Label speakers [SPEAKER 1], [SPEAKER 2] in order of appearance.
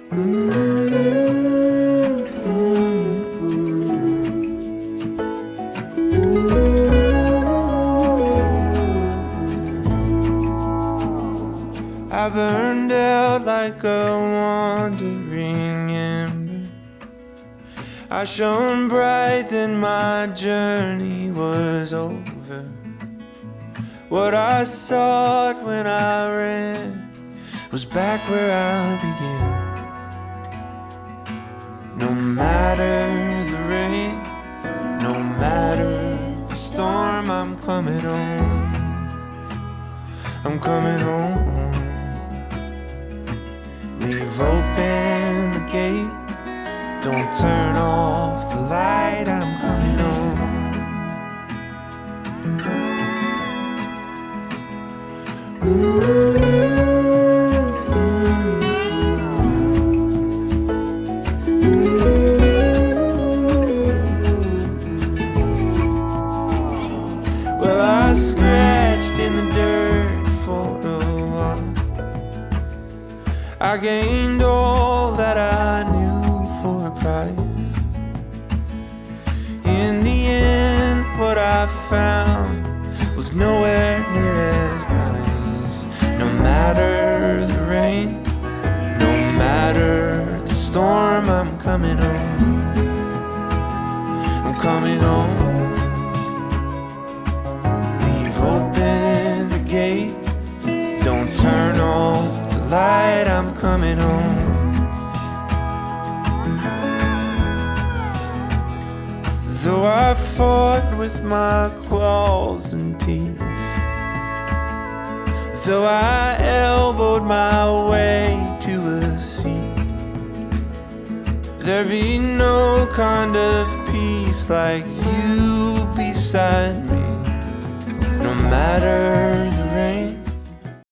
[SPEAKER 1] I burned out like a wandering ember. I shone bright, then my journey was over. What I sought when I ran was back where I began. No matter the rain, no matter the storm, I'm coming home. I'm coming home. Leave open the gate, don't turn off the light, I'm coming home. Well, I scratched in the dirt for a while. I gained all that I knew for a price. In the end, what I found was nowhere near as nice. No matter the rain, no matter the storm, I'm coming home. I'm coming home. Leave open the gate, don't turn off the light, I'm coming home. Though I fought with my claws and teeth, though I elbowed my way to a seat, there'd be no kind of peace like you beside me. No matter